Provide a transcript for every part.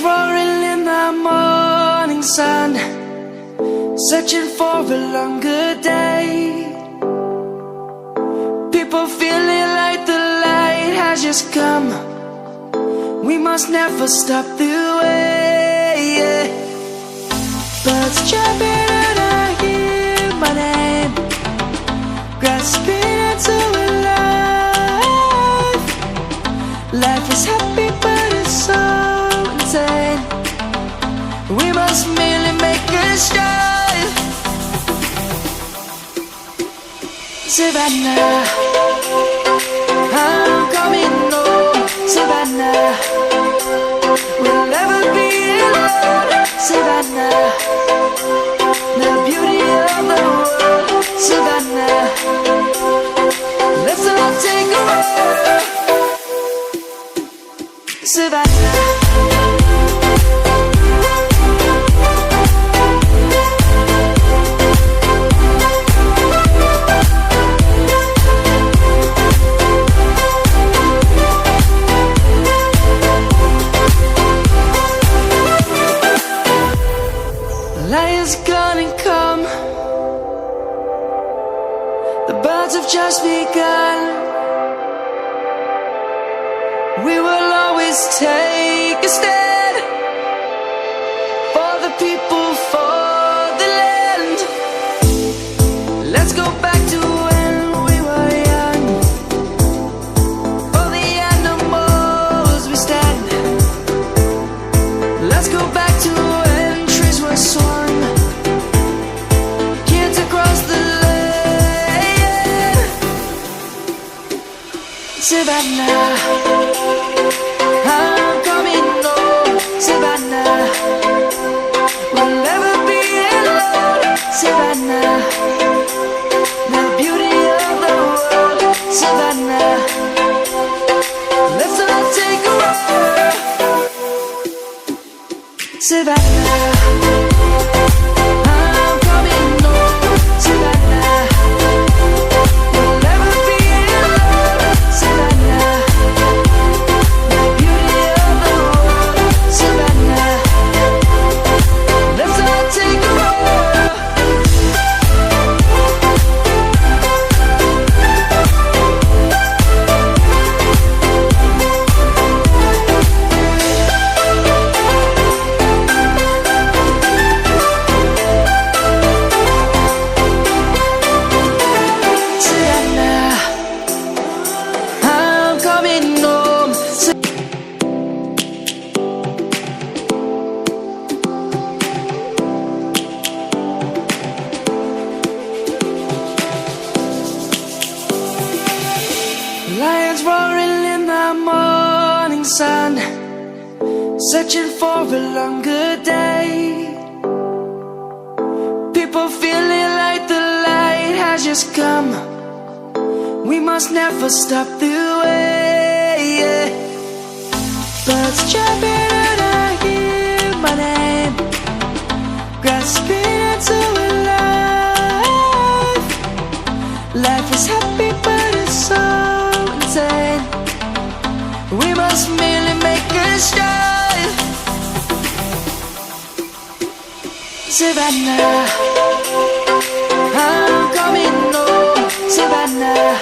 roaring in the morning sun, searching for a longer day. People feeling like the light has just come. We must never stop the way. Birds jumping and I hear my name, grasping into a life. Life is happy but it's so insane. We must merely make a start. Savannah, I'm coming home. Savannah, we'll never be alone. Savannah, the beauty of the world. Savannah, let's all take a walk. Savannah. Lion's gonna come. The birds have just begun. We will always take a stand for the people, for the land. Let's go back to when we were young. For the animals we stand. Let's go back to when trees were swung, kids across the land. Savannah, I'm coming home. Savannah, we'll never be alone. Savannah, the beauty of the world. Savannah, let's all take a walk. Savannah, I'm coming home. Savannah, we'll never be alone. Savannah, the beauty of the world. Savannah, let's all take a walk. Savannah, I'm coming home. Lions roaring in the morning sun, searching for a longer day. People feeling like the light has just come. We must never stop the way. Birds jumping and I hear my name, grasping into a life. Life is happy but it's so insane. We must merely make a start. Savannah, I'm coming home. Savannah,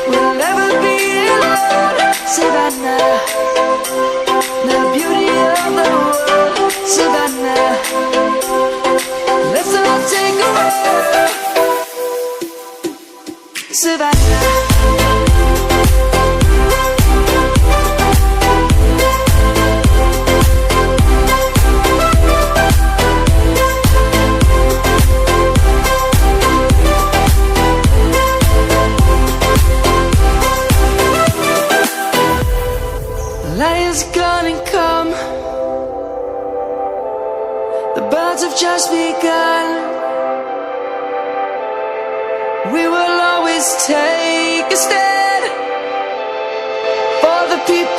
we'll never be alone. Savannah, the beauty of the world. Savannah, let's all take a walk. Savannah. Lion's gonna come. The birds have just begun. We will always take a stand for the people.